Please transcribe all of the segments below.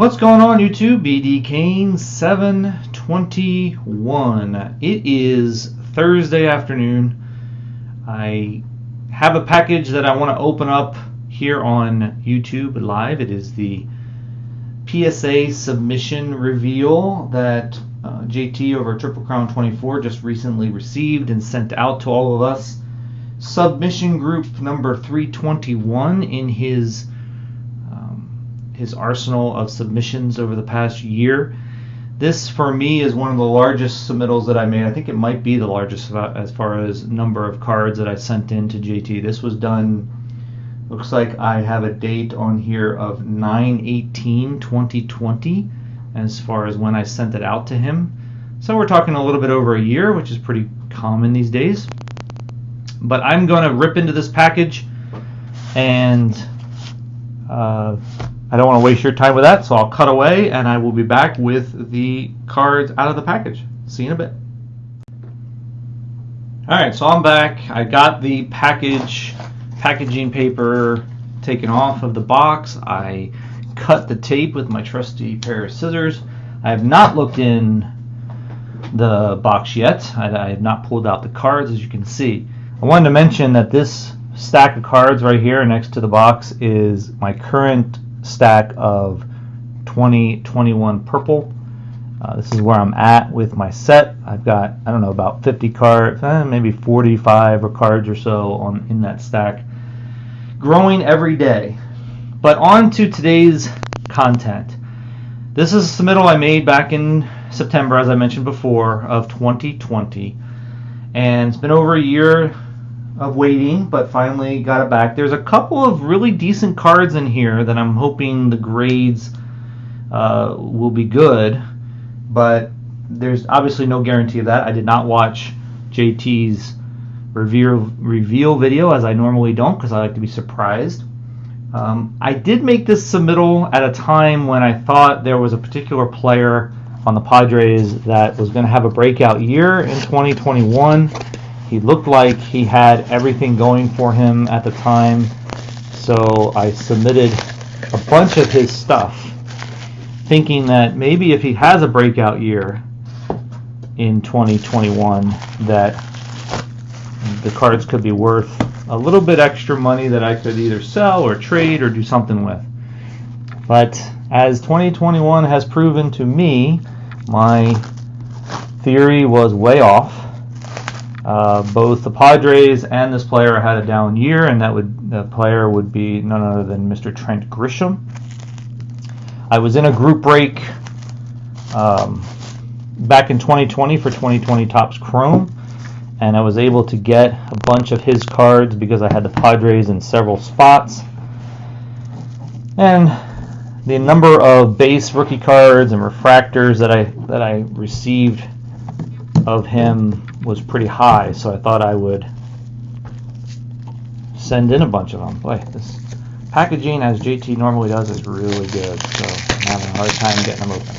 What's going on, YouTube? BD Kane 721. It is Thursday afternoon. I have a package that I want to open up here on YouTube live. It is the PSA submission reveal that JT over Triple Crown 24 just recently received and sent out to all of us. Submission group number 321 in his arsenal of submissions over the past year. This, for me, is one of the largest submittals that I made. I think it might be the largest as far as number of cards that I sent in to JT. This was done, looks like I have a date on here of 9/18/2020 as far as when I sent it out to him. So we're talking a little bit over a year, which is pretty common these days. But I'm going to rip into this package, and I don't want to waste your time with that, so I'll cut away and I will be back with the cards out of the package. See you in a bit. Alright, so I'm back. I got the packaging paper taken off of the box. I cut the tape with my trusty pair of scissors. I have not looked in the box yet. I have not pulled out the cards, as you can see. I wanted to mention that this stack of cards right here next to the box is my current stack of 2021 purple. This is where I'm at with my set. I've got, I don't know, about 50 cards, maybe 45 cards or so in that stack, growing every day. But on to today's content. This is a submittal I made back in September, as I mentioned before, of 2020, and it's been over a year of waiting, but finally got it back. There's a couple of really decent cards in here that I'm hoping the grades will be good, but there's obviously no guarantee of that. I did not watch JT's reveal video, as I normally don't, because I like to be surprised. I did make this submittal at a time when I thought there was a particular player on the Padres that was going to have a breakout year in 2021. He looked like he had everything going for him at the time, so I submitted a bunch of his stuff, thinking that maybe if he has a breakout year in 2021, that the cards could be worth a little bit extra money that I could either sell or trade or do something with. But as 2021 has proven to me, my theory was way off. Both the Padres and this player had a down year, and the player would be none other than Mr. Trent Grisham. I was in a group break back in 2020 for 2020 Topps Chrome, and I was able to get a bunch of his cards because I had the Padres in several spots. And the number of base rookie cards and refractors that I received of him was pretty high, so I thought I would send in a bunch of them. Boy, this packaging, as JT normally does, is really good, so I'm having a hard time getting them open.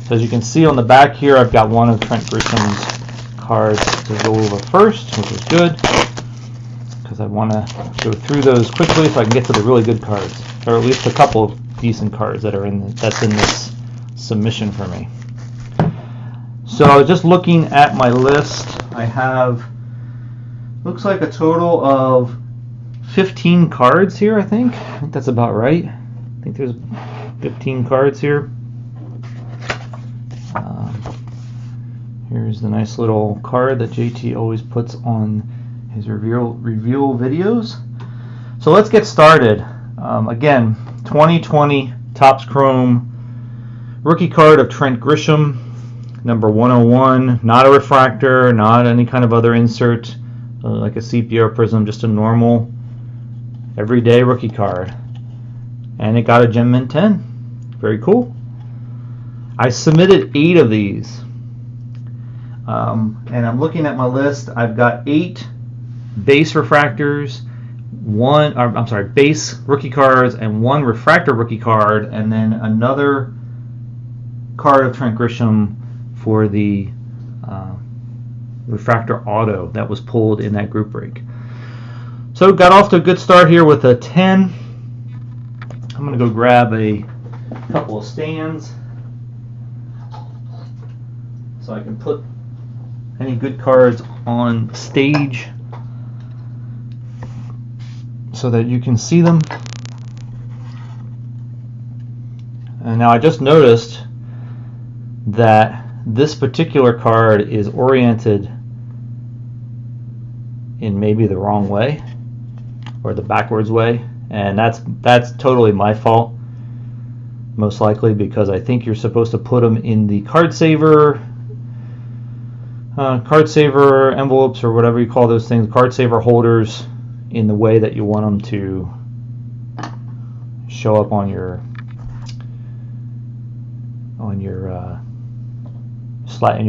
So as you can see on the back here, I've got one of Trent Grisham's cards to go over first, which is good, because I want to go through those quickly so I can get to the really good cards, or at least a couple of decent cards that's in this submission for me. So just looking at my list, I have, looks like a total of 15 cards here, I think that's about right. I think there's 15 cards here. Here's the nice little card that JT always puts on his reveal videos. So let's get started. Again, 2020 Topps Chrome rookie card of Trent Grisham, number 101, not a refractor, not any kind of other insert like a sepia or prism, just a normal everyday rookie card. And it got a Gem Mint 10. Very cool. I submitted 8 of these. And I'm looking at my list. I've got 8 base refractors, base rookie cards, and 1 refractor rookie card, and then another card of Trent Grisham for the refractor auto that was pulled in that group break. So got off to a good start here with a 10. I'm going to go grab a a couple of stands so I can put any good cards on stage so that you can see them. And now I just noticed that this particular card is oriented in maybe the wrong way or the backwards way, and that's totally my fault, most likely, because I think you're supposed to put them in the card saver envelopes or whatever you call those things, card saver holders, in the way that you want them to show up on your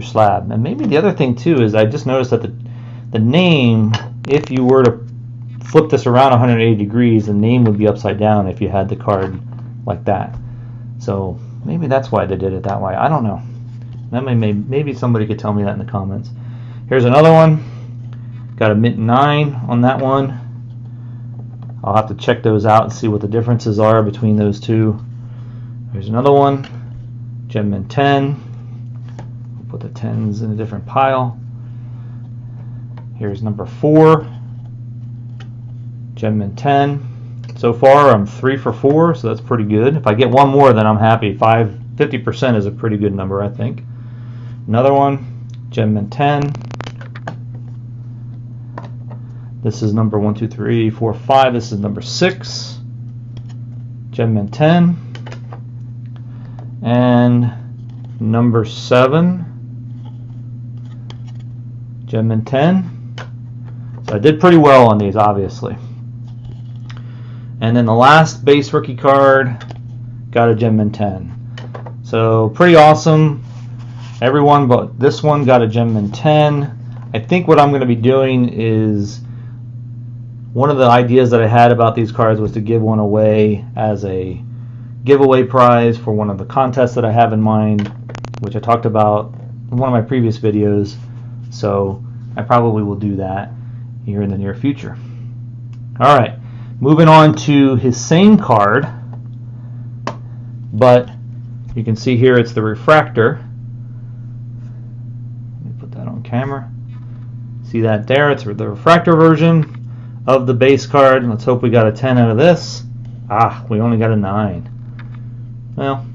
slab. And maybe the other thing too is I just noticed that the name, if you were to flip this around 180 degrees, the name would be upside down if you had the card like that. So maybe that's why they did it that way. I don't know. Maybe somebody could tell me that in the comments. Here's another one. Got a mint 9 on that one. I'll have to check those out and see what the differences are between those two. Here's another one. Gem mint 10. We'll put the 10s in a different pile. Here's number 4. Gem mint 10. So far I'm 3 for 4, so that's pretty good. If I get one more, then I'm happy. 50% is a pretty good number, I think. Another one, Gem mint 10. This is number 1, 2, 3, 4, 5. This is number 6. Gem mint 10. And number 7. Gem mint 10. So I did pretty well on these, obviously. And then the last base rookie card, got a Gem mint 10. So pretty awesome. Everyone but this one got a Gem mint 10. I think what I'm going to be doing is, one of the ideas that I had about these cards was to give one away as a giveaway prize for one of the contests that I have in mind, which I talked about in one of my previous videos. So I probably will do that here in the near future. All right, moving on to his same card, but you can see here it's the Refractor. Let me put that on camera. See that there? It's the Refractor version of the base card. Let's hope we got a 10 out of this. We only got a 9. Well,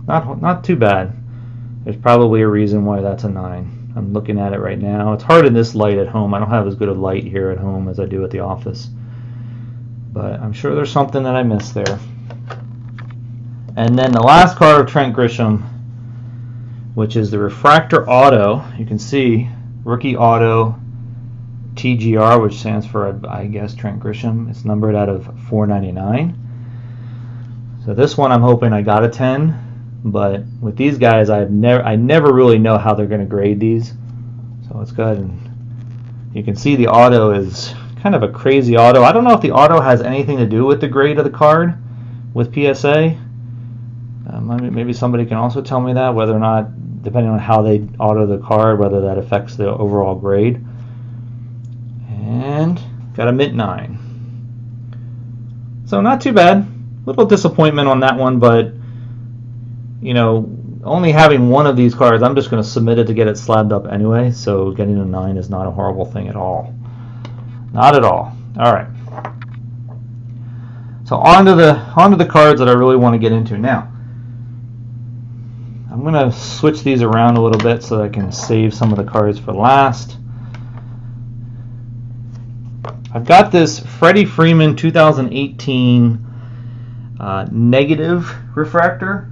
not too bad. There's probably a reason why that's a 9. I'm looking at it right now. It's hard in this light at home. I don't have as good a light here at home as I do at the office, but I'm sure there's something that I missed there. And then the last card of Trent Grisham, which is the Refractor Auto. You can see Rookie Auto TGR, which stands for, I guess, Trent Grisham. It's numbered out of 499. So this one I'm hoping I got a 10, but with these guys I never really know how they're going to grade these. So let's go ahead, and you can see the auto is kind of a crazy auto. I don't know if the auto has anything to do with the grade of the card with PSA. Maybe somebody can also tell me that, whether or not, depending on how they auto the card, whether that affects the overall grade. And got a mint 9. So not too bad. Little disappointment on that one, but you know, only having one of these cards, I'm just going to submit it to get it slabbed up anyway, so getting a 9 is not a horrible thing at all. Not at all. All right. So on to the cards that I really want to get into now. I'm going to switch these around a little bit so that I can save some of the cards for last. I've got this Freddy Freeman 2018 negative refractor.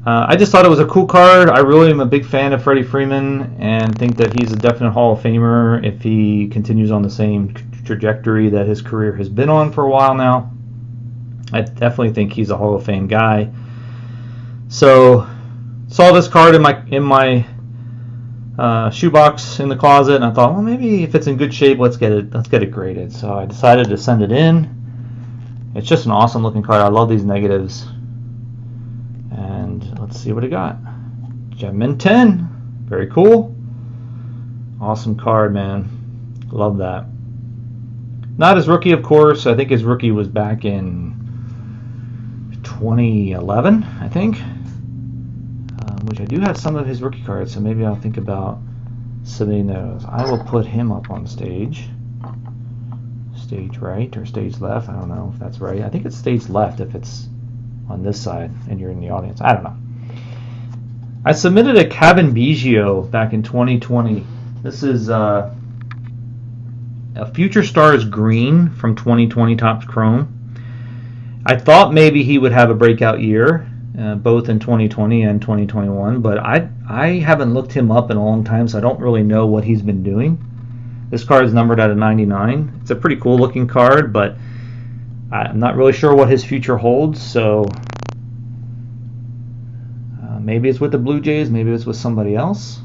I just thought it was a cool card. I really am a big fan of Freddy Freeman and think that he's a definite Hall of Famer if he continues on the same trajectory that his career has been on for a while now. I definitely think he's a Hall of Fame guy. So saw this card in my shoebox in the closet, and I thought, well, maybe if it's in good shape, let's get it graded. So I decided to send it in. It's just an awesome looking card. I love these negatives. And let's see what it got. Gem mint 10. Very cool. Awesome card, man. Love that. Not his rookie, of course. I think his rookie was back in 2011, I think, which I do have some of his rookie cards, so maybe I'll think about submitting those. I will put him up on stage. Stage right or stage left. I don't know if that's right. I think it's stage left if it's on this side and you're in the audience. I don't know. I submitted a Cabin Biggio back in 2020. This is a Future Stars Green from 2020 Topps Chrome. I thought maybe he would have a breakout year, both in 2020 and 2021, but I haven't looked him up in a long time, so I don't really know what he's been doing. This card is numbered out of 99. It's a pretty cool looking card, but I'm not really sure what his future holds, so maybe it's with the Blue Jays, maybe it's with somebody else.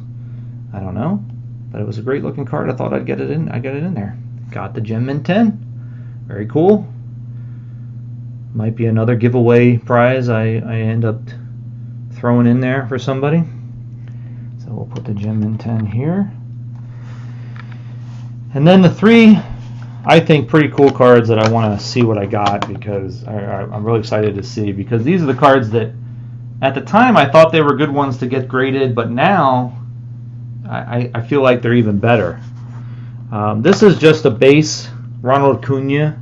I don't know, but it was a great looking card. I thought I'd get it in. I got it in there. Got the Gem Mint 10. Very cool. Might be another giveaway prize I end up throwing in there for somebody. So we'll put the Gem Mint 10 here. And then the three, I think, pretty cool cards that I want to see what I got, because I'm really excited to see, because these are the cards that at the time I thought they were good ones to get graded, but now I feel like they're even better. This is just a base Ronny Cuna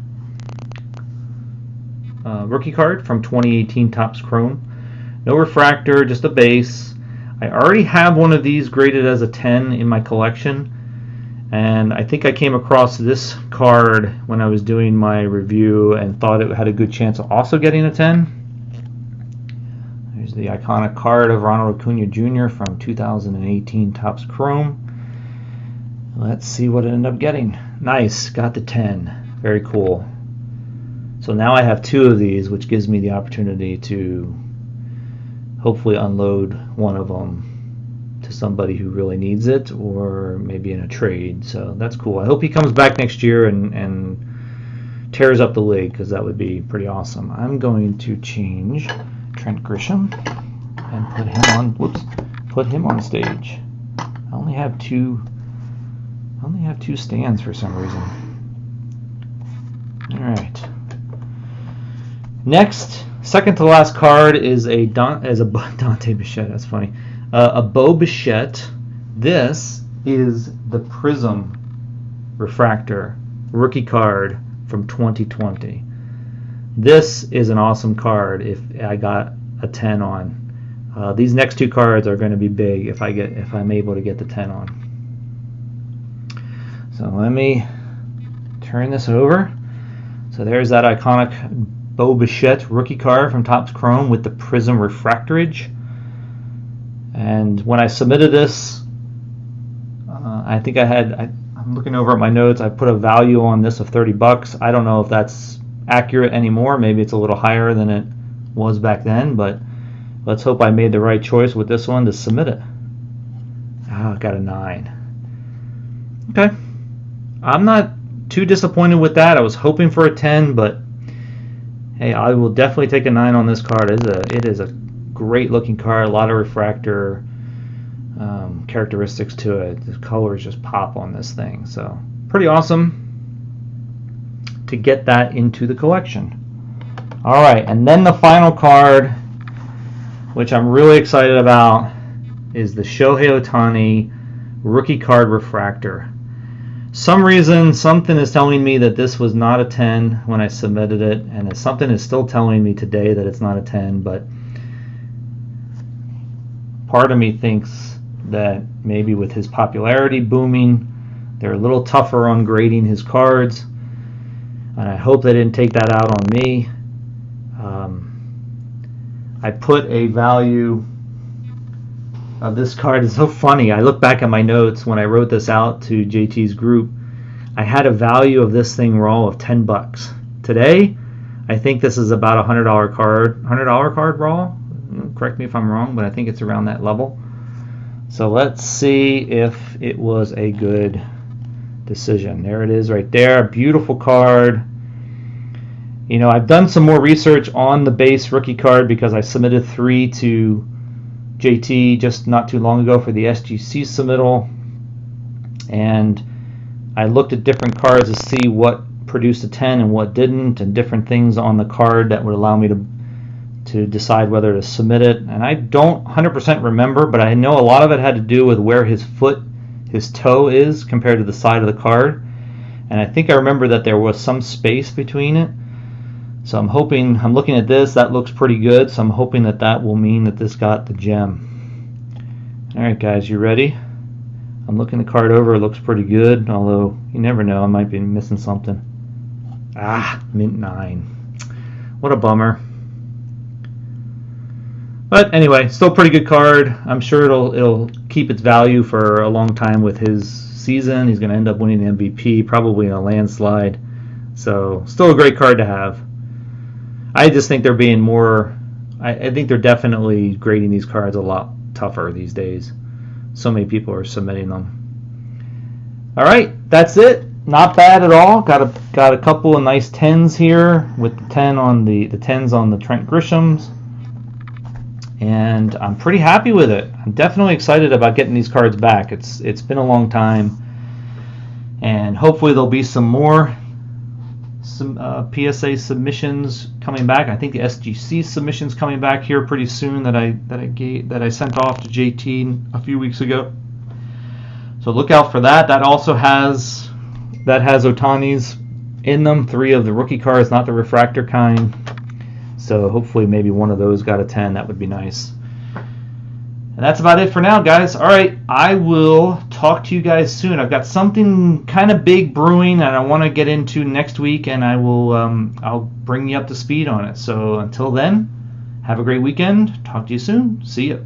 rookie card from 2018 Topps Chrome. No refractor, just a base. I already have one of these graded as a 10 in my collection, and I think I came across this card when I was doing my review and thought it had a good chance of also getting a 10. There's the iconic card of Ronny Cuna Jr. from 2018 Topps Chrome. Let's see what it ended up getting. Nice, got the 10. Very cool. So now I have two of these, which gives me the opportunity to hopefully unload one of them to somebody who really needs it, or maybe in a trade. So that's cool. I hope he comes back next year and tears up the league, because that would be pretty awesome. I'm going to change Trent Grisham and put him on stage. I only have two stands for some reason. All right. Next, second to last card is a Dante Bashet. That's funny. A Bo Bashet. This is the Prism Refractor rookie card from 2020. This is an awesome card if I got a 10 on. These next two cards are going to be big if I'm able to get the 10 on. So let me turn this over. So there's that iconic Bo Bichette rookie card from Topps Chrome with the Prism Refractorage. And when I submitted this, I think I'm looking over at my notes, I put a value on this of $30. I don't know if that's accurate anymore. Maybe it's a little higher than it was back then, but let's hope I made the right choice with this one to submit it. I got a 9. Okay. I'm not too disappointed with that. I was hoping for a 10, but hey, I will definitely take a 9 on this card. It is a great looking card. A lot of refractor characteristics to it. The colors just pop on this thing. So pretty awesome to get that into the collection. All right, and then the final card, which I'm really excited about, is the Shohei Ohtani rookie card refractor. Some reason, something is telling me that this was not a 10 when I submitted it, and something is still telling me today that it's not a 10, but part of me thinks that maybe with his popularity booming, they're a little tougher on grading his cards, and I hope they didn't take that out on me. I put a value of this card. It's so funny. I look back at my notes when I wrote this out to JT's group. I had a value of this thing raw of $10. Today, I think this is about a $100 card. $100 card raw. Correct me if I'm wrong, but I think it's around that level. So let's see if it was a good decision. There it is right there. Beautiful card. You know, I've done some more research on the base rookie card because I submitted 3 to JT just not too long ago for the SGC submittal, and I looked at different cards to see what produced a 10 and what didn't, and different things on the card that would allow me to decide whether to submit it. And I don't 100% remember, but I know a lot of it had to do with where his toe is compared to the side of the card. And I think I remember that there was some space between it. So I'm looking at this, that looks pretty good. So I'm hoping that will mean that this got the gem. All right, guys, you ready? I'm looking the card over, it looks pretty good, although you never know, I might be missing something. Mint 9. What a bummer. But anyway, still a pretty good card. I'm sure it'll keep its value for a long time with his season. He's going to end up winning the MVP, probably in a landslide. So still a great card to have. I just think they're being more... I think they're definitely grading these cards a lot tougher these days. So many people are submitting them. All right, that's it. Not bad at all. Got a couple of nice 10s here with the 10s on the Trent Grishams. And I'm pretty happy with it. I'm definitely excited about getting these cards back. It's been a long time, and hopefully there'll be some more PSA submissions coming back. I think the SGC submissions coming back here pretty soon that I sent off to JT a few weeks ago. So look out for that. That also has Ohtani's in them. 3 of the rookie cards, not the refractor kind. So hopefully maybe one of those got a 10. That would be nice. And that's about it for now, guys. All right, I will talk to you guys soon. I've got something kind of big brewing and I want to get into next week, and I'll bring you up to speed on it. So until then, have a great weekend. Talk to you soon. See ya.